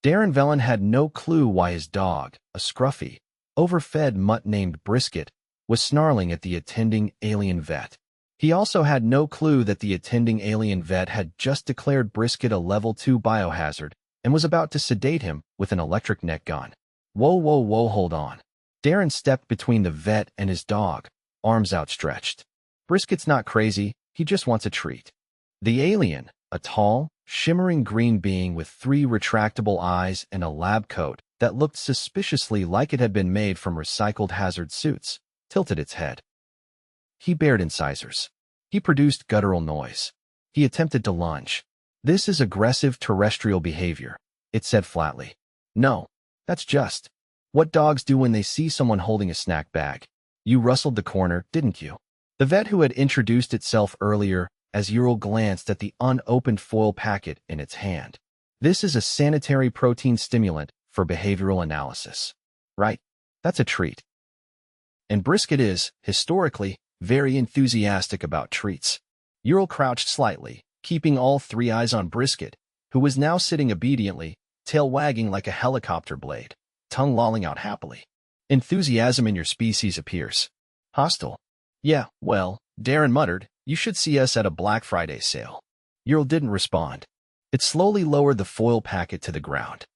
Darren Vellin had no clue why his dog, a scruffy, overfed mutt named Brisket, was snarling at the attending alien vet. He also had no clue that the attending alien vet had just declared Brisket a level 2 biohazard and was about to sedate him with an electric neck gun. Whoa, whoa, whoa, hold on. Darren stepped between the vet and his dog, arms outstretched. Brisket's not crazy, he just wants a treat. The alien, a tall, shimmering green being with 3 retractable eyes and a lab coat that looked suspiciously like it had been made from recycled hazard suits, tilted its head. He bared incisors. He produced guttural noise. He attempted to lunge. "This is aggressive terrestrial behavior," it said flatly. "No, that's just what dogs do when they see someone holding a snack bag. You rustled the corner, didn't you?" The vet who had introduced itself earlier as Ural glanced at the unopened foil packet in its hand. "This is a sanitary protein stimulant for behavioral analysis. Right? That's a treat." And Brisket is, historically, very enthusiastic about treats. Ural crouched slightly, keeping all 3 eyes on Brisket, who was now sitting obediently, tail wagging like a helicopter blade, tongue lolling out happily. "Enthusiasm in your species appears hostile." "Yeah, well," Darren muttered, "you should see us at a Black Friday sale." Ural didn't respond. It slowly lowered the foil packet to the ground.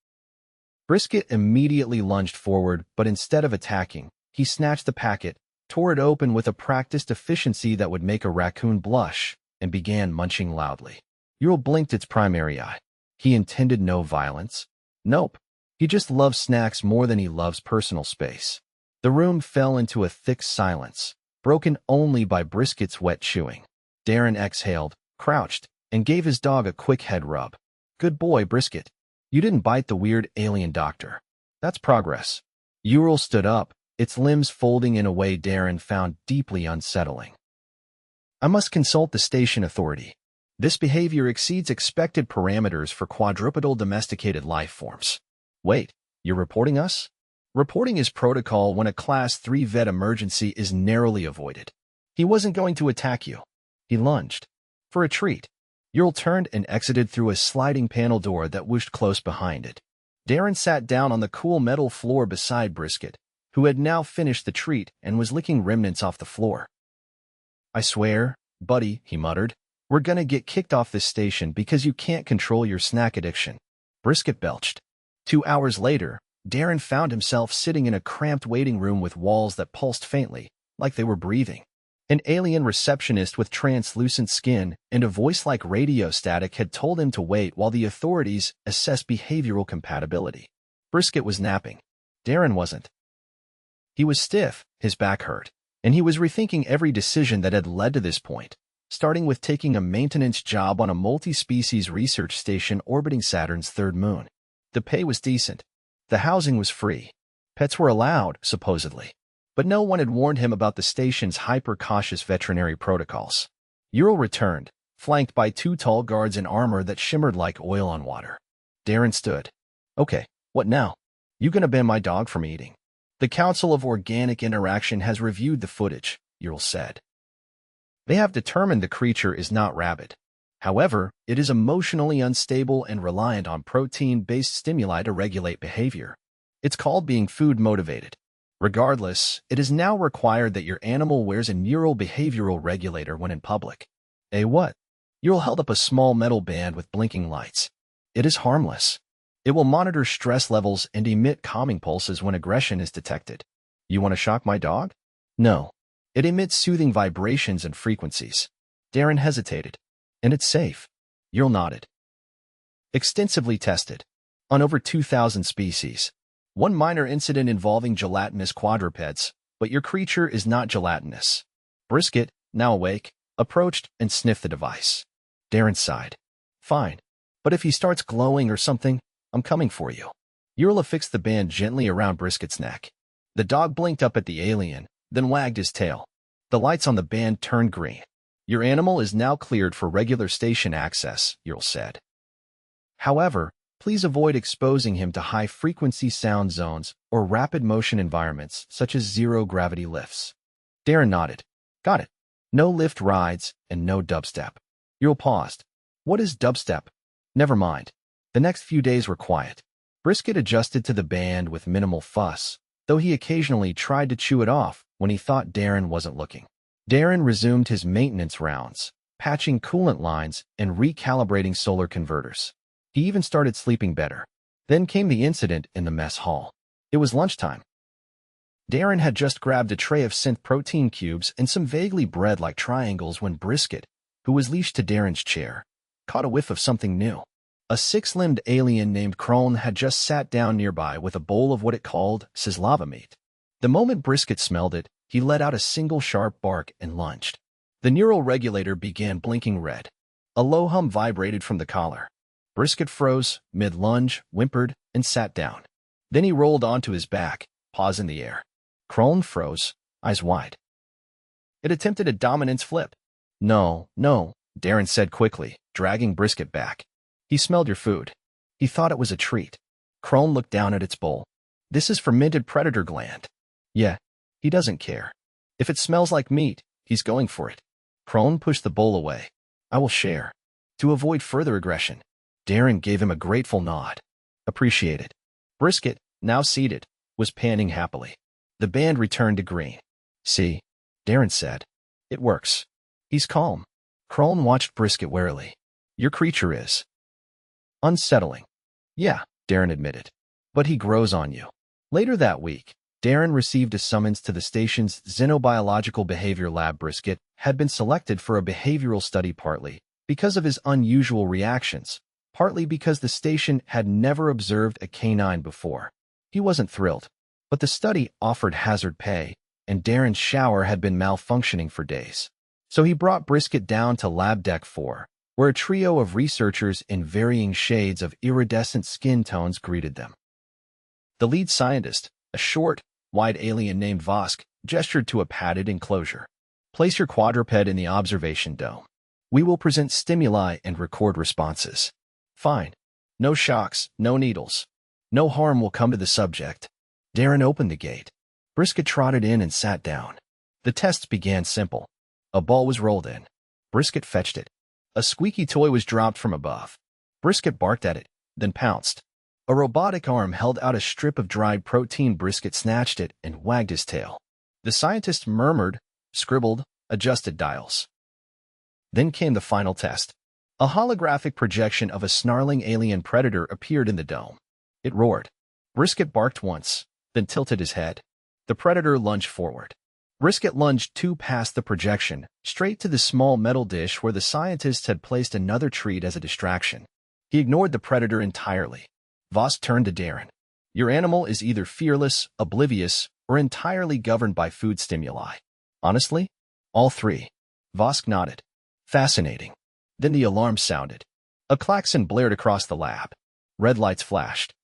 Brisket immediately lunged forward, but instead of attacking, he snatched the packet, tore it open with a practiced efficiency that would make a raccoon blush, and began munching loudly. Ural blinked its primary eye. He intended no violence. Nope. He just loves snacks more than he loves personal space. The room fell into a thick silence, broken only by Brisket's wet chewing. Darren exhaled, crouched, and gave his dog a quick head rub. "Good boy, Brisket. You didn't bite the weird alien doctor. That's progress." Ural stood up, its limbs folding in a way Darren found deeply unsettling. "I must consult the station authority. This behavior exceeds expected parameters for quadrupedal domesticated life forms." "Wait, you're reporting us?" "Reporting is protocol when a Class 3 vet emergency is narrowly avoided." "He wasn't going to attack you." He lunged. "For a treat." Ural turned and exited through a sliding panel door that whooshed close behind it. Darren sat down on the cool metal floor beside Brisket, who had now finished the treat and was licking remnants off the floor. "I swear, buddy," he muttered, "we're gonna get kicked off this station because you can't control your snack addiction." Brisket belched. 2 hours later, Darren found himself sitting in a cramped waiting room with walls that pulsed faintly, like they were breathing. An alien receptionist with translucent skin and a voice like radio static had told him to wait while the authorities assessed behavioral compatibility. Brisket was napping. Darren wasn't. He was stiff, his back hurt, and he was rethinking every decision that had led to this point, starting with taking a maintenance job on a multi-species research station orbiting Saturn's third moon. The pay was decent. The housing was free. Pets were allowed, supposedly. But no one had warned him about the station's hyper-cautious veterinary protocols. Ural returned, flanked by 2 tall guards in armor that shimmered like oil on water. Darren stood. "Okay, what now? You gonna ban my dog from eating?" "The Council of Organic Interaction has reviewed the footage," Ural said. "They have determined the creature is not rabid. However, it is emotionally unstable and reliant on protein-based stimuli to regulate behavior. It's called being food-motivated. Regardless, it is now required that your animal wears a neural behavioral regulator when in public." "A what?" Ural held up a small metal band with blinking lights. "It is harmless. It will monitor stress levels and emit calming pulses when aggression is detected." "You want to shock my dog?" "No. It emits soothing vibrations and frequencies." Darren hesitated. "And it's safe?" Ural nodded. "Extensively tested. On over 2,000 species. One minor incident involving gelatinous quadrupeds, but your creature is not gelatinous." Brisket, now awake, approached and sniffed the device. Darren sighed. "Fine. But if he starts glowing or something, I'm coming for you." Ural affixed the band gently around Brisket's neck. The dog blinked up at the alien, then wagged his tail. The lights on the band turned green. "Your animal is now cleared for regular station access," Ural said. "However, please avoid exposing him to high-frequency sound zones or rapid motion environments such as zero-gravity lifts." Darren nodded. "Got it. No lift rides and no dubstep." Ural paused. "What is dubstep?" "Never mind." The next few days were quiet. Brisket adjusted to the band with minimal fuss, though he occasionally tried to chew it off when he thought Darren wasn't looking. Darren resumed his maintenance rounds, patching coolant lines and recalibrating solar converters. He even started sleeping better. Then came the incident in the mess hall. It was lunchtime. Darren had just grabbed a tray of synth protein cubes and some vaguely bread-like triangles when Brisket, who was leashed to Darren's chair, caught a whiff of something new. A six-limbed alien named Krone had just sat down nearby with a bowl of what it called sislava meat. The moment Brisket smelled it, he let out a single sharp bark and lunged. The neural regulator began blinking red. A low hum vibrated from the collar. Brisket froze, mid-lunge, whimpered, and sat down. Then he rolled onto his back, paws in the air. Krone froze, eyes wide. It attempted a dominance flip. No, Darren said quickly, dragging Brisket back. He smelled your food. He thought it was a treat. Krone looked down at its bowl. This is fermented predator gland. Yeah, he doesn't care. If it smells like meat, he's going for it. Krone pushed the bowl away. I will share. To avoid further aggression. Darren gave him a grateful nod. Appreciate it. Brisket, now seated, was panting happily. The band returned to green. See, Darren said. It works. He's calm. Krone watched Brisket warily. Your creature is unsettling. Yeah, Darren admitted. But he grows on you. Later that week, Darren received a summons to the station's Xenobiological Behavior Lab. Brisket had been selected for a behavioral study partly because of his unusual reactions, partly because the station had never observed a canine before. He wasn't thrilled, but the study offered hazard pay, and Darren's shower had been malfunctioning for days. So he brought Brisket down to Lab Deck 4, where a trio of researchers in varying shades of iridescent skin tones greeted them. The lead scientist, a short, wide alien named Vosk, gestured to a padded enclosure. Place your quadruped in the observation dome. We will present stimuli and record responses. Fine. No shocks, no needles. No harm will come to the subject. Darren opened the gate. Brisket trotted in and sat down. The tests began simple. A ball was rolled in. Brisket fetched it. A squeaky toy was dropped from above. Brisket barked at it, then pounced. A robotic arm held out a strip of dried protein. Brisket snatched it and wagged his tail. The scientist murmured, scribbled, adjusted dials. Then came the final test. A holographic projection of a snarling alien predator appeared in the dome. It roared. Brisket barked once, then tilted his head. The predator lunged forward. Brisket lunged past the projection, straight to the small metal dish where the scientists had placed another treat as a distraction. He ignored the predator entirely. Voss turned to Darren. Your animal is either fearless, oblivious, or entirely governed by food stimuli. Honestly? All three. Vosk nodded. Fascinating. Then the alarm sounded. A klaxon blared across the lab. Red lights flashed.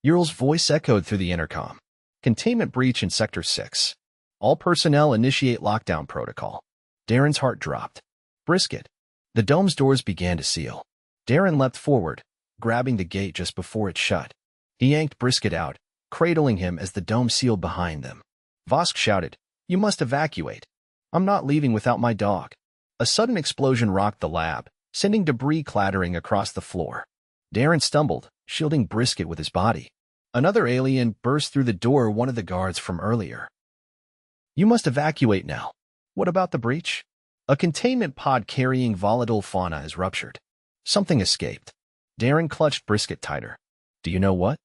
Ural's voice echoed through the intercom. Containment breach in Sector 6. All personnel initiate lockdown protocol. Darren's heart dropped. Brisket. The dome's doors began to seal. Darren leapt forward, grabbing the gate just before it shut. He yanked Brisket out, cradling him as the dome sealed behind them. Vosk shouted, You must evacuate. I'm not leaving without my dog. A sudden explosion rocked the lab, sending debris clattering across the floor. Darren stumbled, shielding Brisket with his body. Another alien burst through the door, one of the guards from earlier. You must evacuate now. What about the breach? A containment pod carrying volatile fauna is ruptured. Something escaped. Darren clutched Brisket tighter. Do you know what?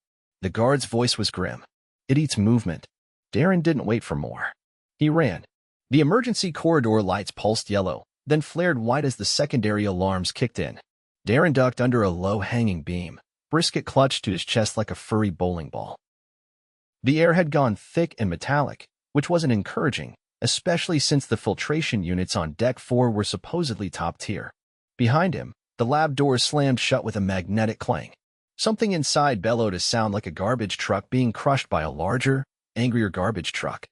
The guard's voice was grim. It eats movement. Darren didn't wait for more. He ran. The emergency corridor lights pulsed yellow, then flared white as the secondary alarms kicked in. Darren ducked under a low-hanging beam. Brisket clutched to his chest like a furry bowling ball. The air had gone thick and metallic, which wasn't encouraging, especially since the filtration units on Deck 4 were supposedly top tier. Behind him, the lab doors slammed shut with a magnetic clang. Something inside bellowed a sound like a garbage truck being crushed by a larger, angrier garbage truck.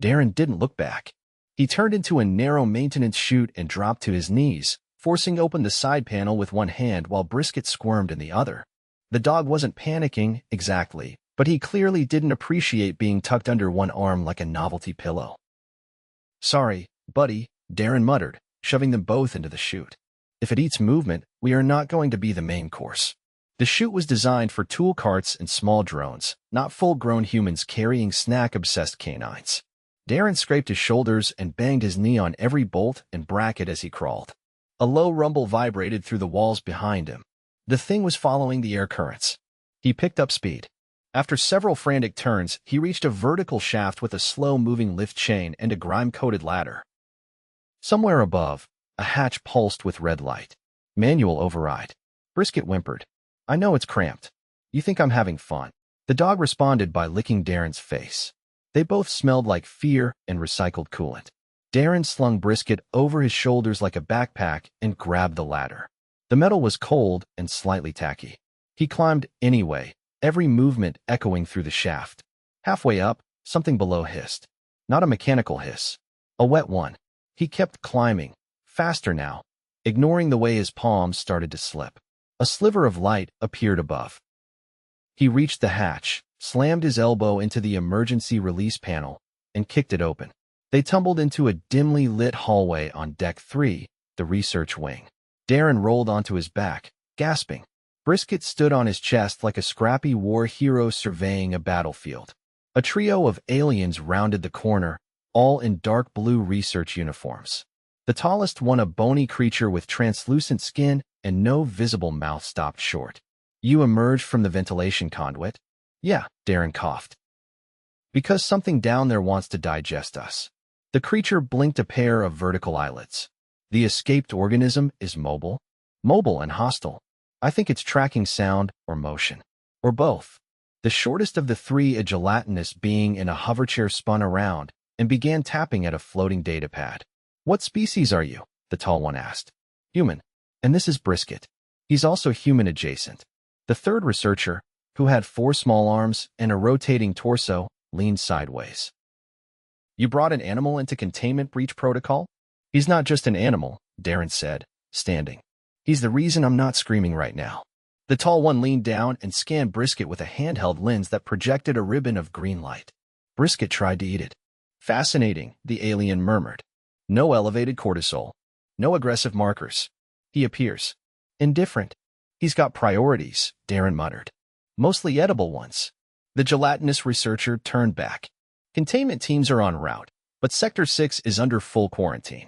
Darren didn't look back. He turned into a narrow maintenance chute and dropped to his knees, forcing open the side panel with one hand while Brisket squirmed in the other. The dog wasn't panicking, exactly, but he clearly didn't appreciate being tucked under one arm like a novelty pillow. Sorry, buddy, Darren muttered, shoving them both into the chute. If it eats movement, we are not going to be the main course. The chute was designed for tool carts and small drones, not full-grown humans carrying snack-obsessed canines. Darren scraped his shoulders and banged his knee on every bolt and bracket as he crawled. A low rumble vibrated through the walls behind him. The thing was following the air currents. He picked up speed. After several frantic turns, he reached a vertical shaft with a slow-moving lift chain and a grime-coated ladder. Somewhere above, a hatch pulsed with red light. Manual override. Brisket whimpered. I know it's cramped. You think I'm having fun. The dog responded by licking Darren's face. They both smelled like fear and recycled coolant. Darren slung Brisket over his shoulders like a backpack and grabbed the ladder. The metal was cold and slightly tacky. He climbed anyway, every movement echoing through the shaft. Halfway up, something below hissed. Not a mechanical hiss. A wet one. He kept climbing, faster now, ignoring the way his palms started to slip. A sliver of light appeared above. He reached the hatch, slammed his elbow into the emergency release panel, and kicked it open. They tumbled into a dimly lit hallway on Deck 3, the research wing. Darren rolled onto his back, gasping. Brisket stood on his chest like a scrappy war hero surveying a battlefield. A trio of aliens rounded the corner, all in dark blue research uniforms. The tallest one, a bony creature with translucent skin and no visible mouth, stopped short. You emerged from the ventilation conduit? Yeah, Darren coughed. Because something down there wants to digest us. The creature blinked a pair of vertical eyelids. The escaped organism is mobile? Mobile and hostile. I think it's tracking sound or motion. Or both. The shortest of the three, a gelatinous being in a hoverchair, spun around and began tapping at a floating datapad. What species are you? The tall one asked. Human. And this is Brisket. He's also human adjacent. The third researcher, who had 4 small arms and a rotating torso, leaned sideways. You brought an animal into containment breach protocol? He's not just an animal, Darren said, standing. He's the reason I'm not screaming right now. The tall one leaned down and scanned Brisket with a handheld lens that projected a ribbon of green light. Brisket tried to eat it. Fascinating, the alien murmured. No elevated cortisol. No aggressive markers. He appears indifferent. He's got priorities, Darren muttered. Mostly edible ones. The gelatinous researcher turned back. Containment teams are en route, but Sector 6 is under full quarantine.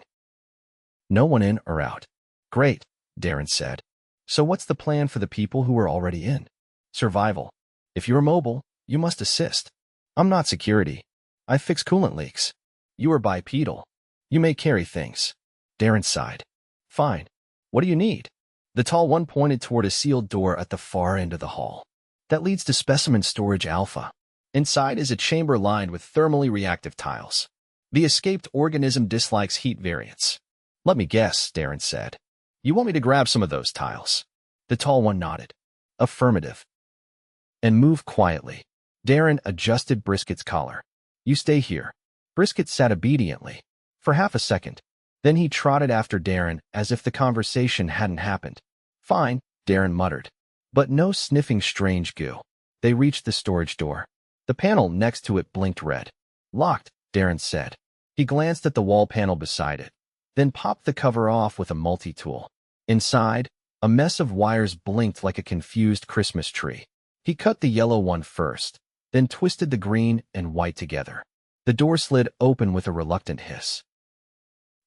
No one in or out. Great, Darren said. So what's the plan for the people who are already in? Survival. If you're mobile, you must assist. I'm not security. I fix coolant leaks. You are bipedal. You may carry things. Darren sighed. Fine. What do you need? The tall one pointed toward a sealed door at the far end of the hall. That leads to Specimen Storage Alpha. Inside is a chamber lined with thermally reactive tiles. The escaped organism dislikes heat variance. Let me guess, Darren said. You want me to grab some of those tiles? The tall one nodded. Affirmative. And move quietly. Darren adjusted Brisket's collar. You stay here. Brisket sat obediently. For half a second. Then he trotted after Darren as if the conversation hadn't happened. Fine, Darren muttered. But no sniffing strange goo. They reached the storage door. The panel next to it blinked red. Locked, Darren said. He glanced at the wall panel beside it, then popped the cover off with a multi-tool. Inside, a mess of wires blinked like a confused Christmas tree. He cut the yellow one first, then twisted the green and white together. The door slid open with a reluctant hiss.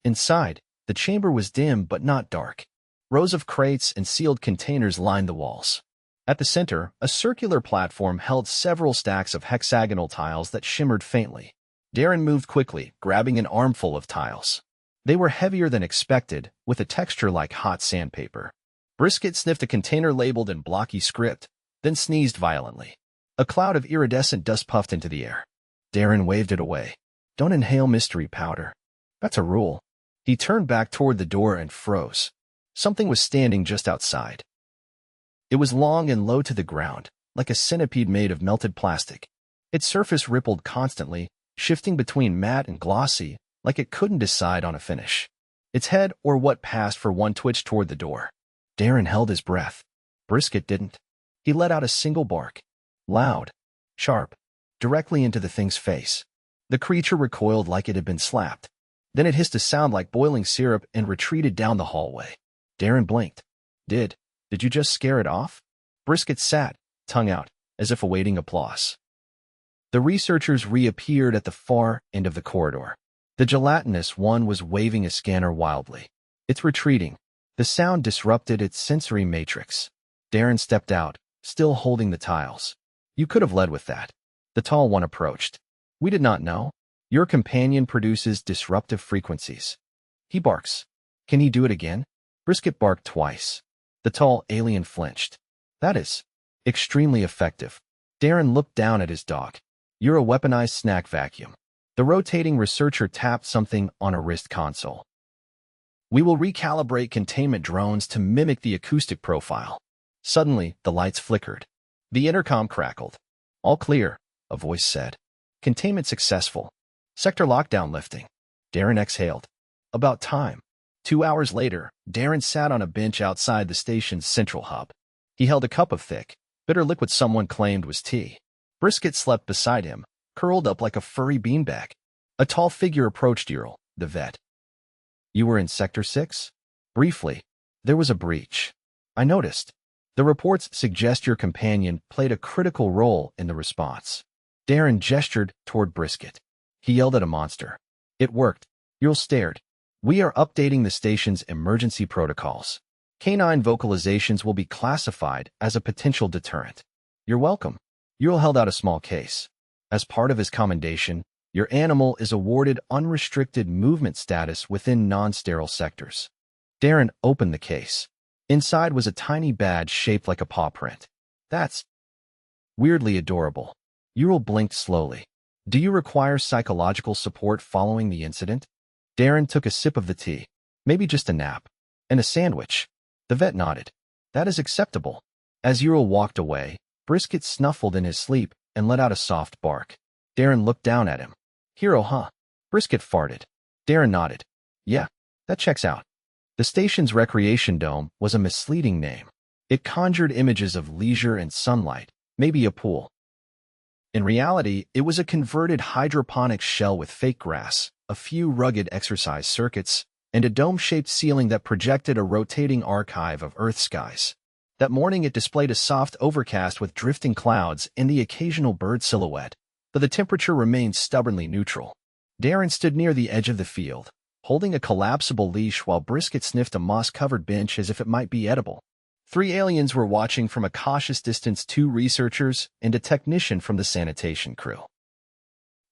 Inside, the chamber was dim but not dark. Rows of crates and sealed containers lined the walls. At the center, a circular platform held several stacks of hexagonal tiles that shimmered faintly. Darren moved quickly, grabbing an armful of tiles. They were heavier than expected, with a texture like hot sandpaper. Brisket sniffed a container labeled in blocky script, then sneezed violently. A cloud of iridescent dust puffed into the air. Darren waved it away. Don't inhale mystery powder. That's a rule. He turned back toward the door and froze. Something was standing just outside. It was long and low to the ground, like a centipede made of melted plastic. Its surface rippled constantly, shifting between matte and glossy, like it couldn't decide on a finish. Its head, or what passed for one, twitched toward the door. Darren held his breath. Brisket didn't. He let out a single bark. Loud. Sharp. Directly into the thing's face. The creature recoiled like it had been slapped. Then it hissed a sound like boiling syrup and retreated down the hallway. Darren blinked. Did you just scare it off? Brisket sat, tongue out, as if awaiting applause. The researchers reappeared at the far end of the corridor. The gelatinous one was waving a scanner wildly. It's retreating. The sound disrupted its sensory matrix. Darren stepped out, still holding the tiles. You could have led with that. The tall one approached. We did not know. Your companion produces disruptive frequencies. He barks. Can he do it again? Brisket barked twice. The tall alien flinched. That is extremely effective. Darren looked down at his dog. You're a weaponized snack vacuum. The rotating researcher tapped something on a wrist console. We will recalibrate containment drones to mimic the acoustic profile. Suddenly, the lights flickered. The intercom crackled. All clear, a voice said. Containment successful. Sector lockdown lifting. Darren exhaled. About time. 2 hours later, Darren sat on a bench outside the station's central hub. He held a cup of thick, bitter liquid someone claimed was tea. Brisket slept beside him, curled up like a furry beanbag. A tall figure approached Ural, the vet. You were in Sector 6? Briefly. There was a breach. I noticed. The reports suggest your companion played a critical role in the response. Darren gestured toward Brisket. He yelled at a monster. It worked. Ural stared. We are updating the station's emergency protocols. Canine vocalizations will be classified as a potential deterrent. You're welcome. Ural held out a small case. As part of his commendation, your animal is awarded unrestricted movement status within non-sterile sectors. Darren opened the case. Inside was a tiny badge shaped like a paw print. That's weirdly adorable. Ural blinked slowly. Do you require psychological support following the incident? Darren took a sip of the tea. Maybe just a nap. And a sandwich. The vet nodded. That is acceptable. As Ural walked away, Brisket snuffled in his sleep and let out a soft bark. Darren looked down at him. Hero, huh? Brisket farted. Darren nodded. Yeah, that checks out. The station's recreation dome was a misleading name. It conjured images of leisure and sunlight, maybe a pool. In reality, it was a converted hydroponic shell with fake grass, a few rugged exercise circuits, and a dome-shaped ceiling that projected a rotating archive of Earth skies. That morning it displayed a soft overcast with drifting clouds and the occasional bird silhouette, but the temperature remained stubbornly neutral. Darren stood near the edge of the field, holding a collapsible leash while Brisket sniffed a moss-covered bench as if it might be edible. 3 aliens were watching from a cautious distance, 2 researchers and a technician from the sanitation crew.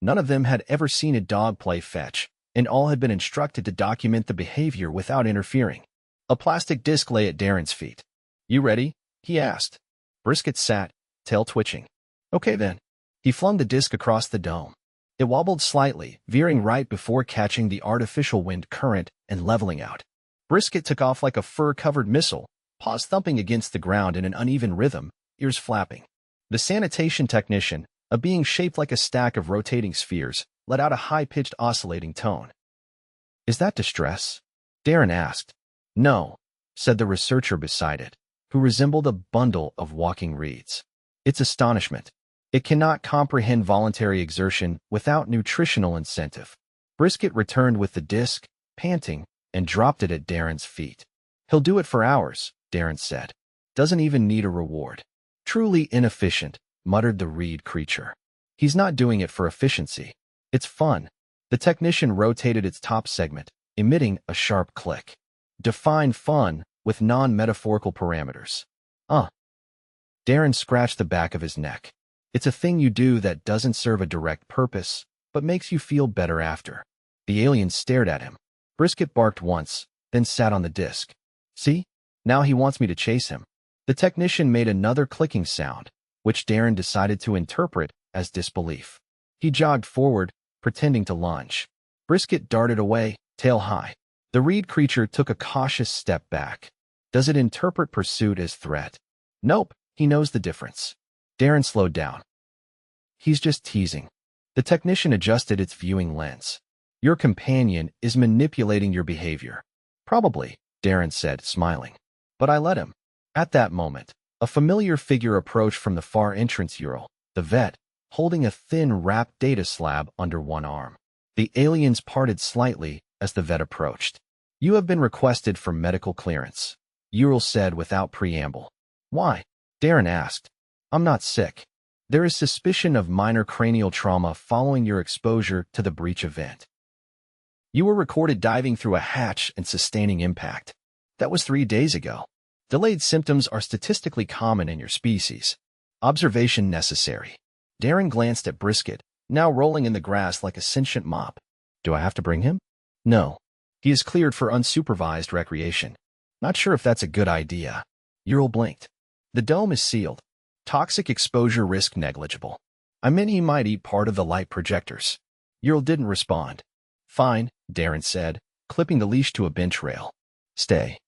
None of them had ever seen a dog play fetch, and all had been instructed to document the behavior without interfering. A plastic disc lay at Darren's feet. You ready? He asked. Brisket sat, tail twitching. Okay then. He flung the disc across the dome. It wobbled slightly, veering right before catching the artificial wind current and leveling out. Brisket took off like a fur-covered missile, paws thumping against the ground in an uneven rhythm, ears flapping. The sanitation technician, a being shaped like a stack of rotating spheres, let out a high-pitched oscillating tone. Is that distress? Darren asked. No, said the researcher beside it, who resembled a bundle of walking reeds. It's astonishment. It cannot comprehend voluntary exertion without nutritional incentive. Brisket returned with the disc, panting, and dropped it at Darren's feet. He'll do it for hours, Darren said. Doesn't even need a reward. Truly inefficient, muttered the reed creature. He's not doing it for efficiency. It's fun. The technician rotated its top segment, emitting a sharp click. Define fun with non-metaphorical parameters. Darren scratched the back of his neck. It's a thing you do that doesn't serve a direct purpose, but makes you feel better after. The alien stared at him. Brisket barked once, then sat on the disc. See? Now he wants me to chase him. The technician made another clicking sound, which Darren decided to interpret as disbelief. He jogged forward, pretending to lunge. Brisket darted away, tail high. The reed creature took a cautious step back. Does it interpret pursuit as threat? Nope, he knows the difference. Darren slowed down. He's just teasing. The technician adjusted its viewing lens. Your companion is manipulating your behavior. Probably, Darren said, smiling. But I let him. At that moment, a familiar figure approached from the far entrance Ural, the vet, holding a thin wrapped data slab under one arm. The aliens parted slightly as the vet approached. You have been requested for medical clearance, Ural said without preamble. Why? Darren asked. I'm not sick. There is suspicion of minor cranial trauma following your exposure to the breach event. You were recorded diving through a hatch and sustaining impact. That was 3 days ago. Delayed symptoms are statistically common in your species. Observation necessary. Darren glanced at Brisket, now rolling in the grass like a sentient mop. Do I have to bring him? No. He is cleared for unsupervised recreation. Not sure if that's a good idea. Ural blinked. The dome is sealed. Toxic exposure risk negligible. I meant he might eat part of the light projectors. Ural didn't respond. Fine, Darren said, clipping the leash to a bench rail. Stay.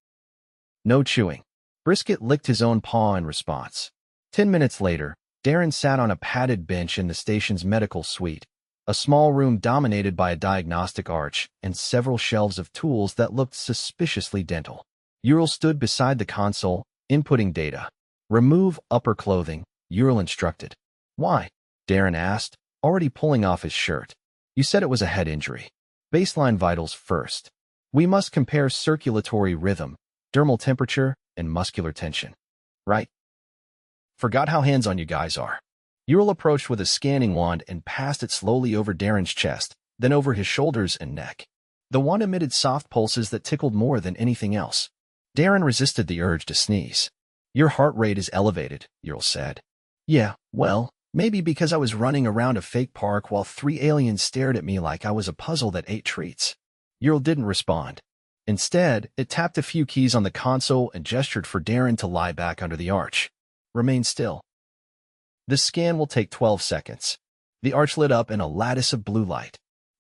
No chewing. Brisket licked his own paw in response. 10 minutes later, Darren sat on a padded bench in the station's medical suite, a small room dominated by a diagnostic arch and several shelves of tools that looked suspiciously dental. Ural stood beside the console, inputting data. Remove upper clothing, Ural instructed. Why? Darren asked, already pulling off his shirt. You said it was a head injury. Baseline vitals first. We must compare circulatory rhythm, dermal temperature, and muscular tension. Right? Forgot how hands-on you guys are. Ural approached with a scanning wand and passed it slowly over Darren's chest, then over his shoulders and neck. The wand emitted soft pulses that tickled more than anything else. Darren resisted the urge to sneeze. Your heart rate is elevated, Ural said. Yeah, well, maybe because I was running around a fake park while 3 aliens stared at me like I was a puzzle that ate treats. Ural didn't respond. Instead, it tapped a few keys on the console and gestured for Darren to lie back under the arch. Remain still. The scan will take 12 seconds. The arch lit up in a lattice of blue light.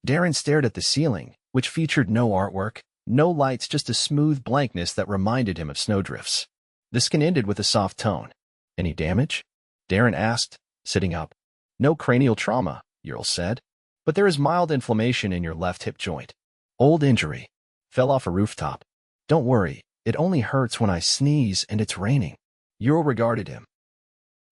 Darren stared at the ceiling, which featured no artwork, no lights, just a smooth blankness that reminded him of snowdrifts. The scan ended with a soft tone. Any damage? Darren asked, sitting up. No cranial trauma, Ural said. But there is mild inflammation in your left hip joint. Old injury. Fell off a rooftop. Don't worry, it only hurts when I sneeze and it's raining. Ural regarded him.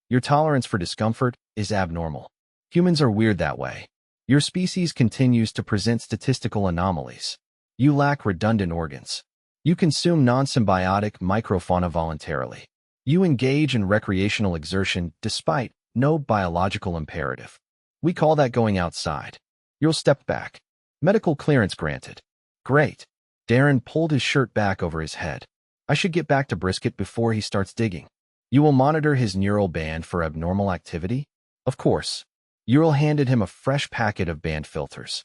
Your tolerance for discomfort is abnormal. Humans are weird that way. Your species continues to present statistical anomalies. You lack redundant organs. You consume non-symbiotic microfauna voluntarily. You engage in recreational exertion despite no biological imperative. We call that going outside. Ural stepped back. Medical clearance granted. Great. Darren pulled his shirt back over his head. I should get back to Brisket before he starts digging. You will monitor his neural band for abnormal activity? Of course. Ural handed him a fresh packet of band filters.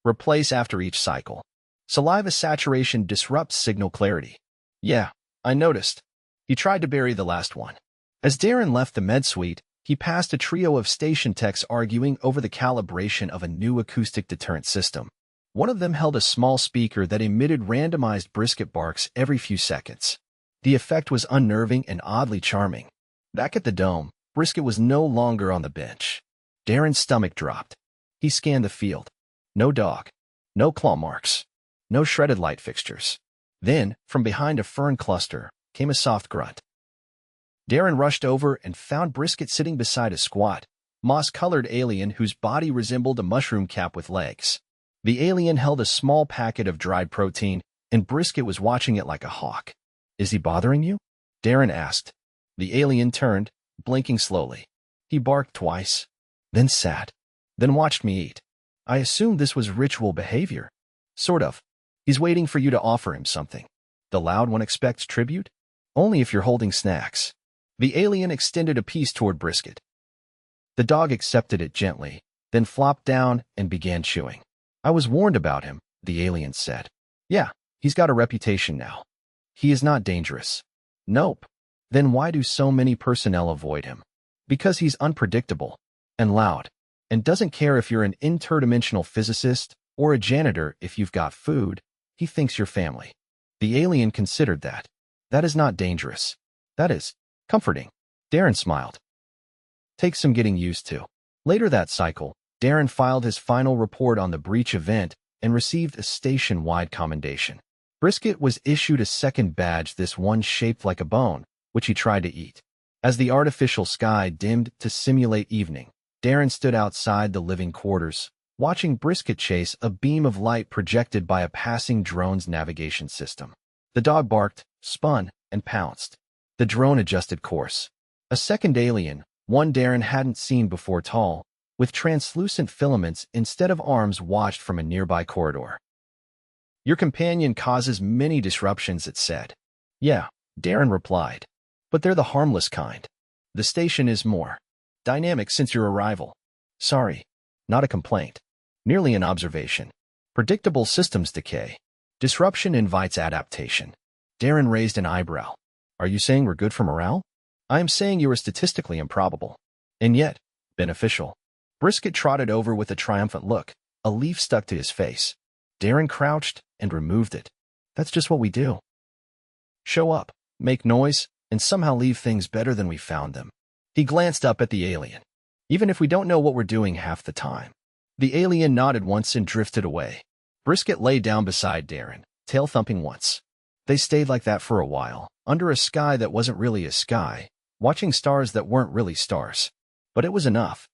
Replace after each cycle. Saliva saturation disrupts signal clarity. Yeah, I noticed. He tried to bury the last one. As Darren left the med suite, he passed a trio of station techs arguing over the calibration of a new acoustic deterrent system. One of them held a small speaker that emitted randomized Brisket barks every few seconds. The effect was unnerving and oddly charming. Back at the dome, Brisket was no longer on the bench. Darren's stomach dropped. He scanned the field. No dog. No claw marks. No shredded light fixtures. Then, from behind a fern cluster, came a soft grunt. Darren rushed over and found Brisket sitting beside a squat, moss-colored alien whose body resembled a mushroom cap with legs. The alien held a small packet of dried protein, and Brisket was watching it like a hawk. Is he bothering you? Darren asked. The alien turned, blinking slowly. He barked twice, then sat, then watched me eat. I assumed this was ritual behavior. Sort of. He's waiting for you to offer him something. The loud one expects tribute? Only if you're holding snacks. The alien extended a piece toward Brisket. The dog accepted it gently, then flopped down and began chewing. I was warned about him, the alien said. Yeah, he's got a reputation now. He is not dangerous. Nope. Then why do so many personnel avoid him? Because he's unpredictable and loud, and doesn't care if you're an interdimensional physicist or a janitor. If you've got food, he thinks you're family. The alien considered that. That is not dangerous. That is comforting. Darren smiled. Takes some getting used to. Later that cycle, Darren filed his final report on the breach event and received a station-wide commendation. Brisket was issued a second badge, this one shaped like a bone, which he tried to eat. As the artificial sky dimmed to simulate evening, Darren stood outside the living quarters, watching Brisket chase a beam of light projected by a passing drone's navigation system. The dog barked, spun, and pounced. The drone adjusted course. A second alien, one Darren hadn't seen before, tall, with translucent filaments instead of arms, watched from a nearby corridor. Your companion causes many disruptions, it said. Yeah, Darren replied. But they're the harmless kind. The station is more dynamic since your arrival. Sorry, not a complaint. Merely an observation. Predictable systems decay. Disruption invites adaptation. Darren raised an eyebrow. Are you saying we're good for morale? I am saying you are statistically improbable. And yet, beneficial. Brisket trotted over with a triumphant look. A leaf stuck to his face. Darren crouched and removed it. That's just what we do. Show up, make noise, and somehow leave things better than we found them. He glanced up at the alien. Even if we don't know what we're doing half the time. The alien nodded once and drifted away. Brisket lay down beside Darren, tail thumping once. They stayed like that for a while, under a sky that wasn't really a sky, watching stars that weren't really stars. But it was enough.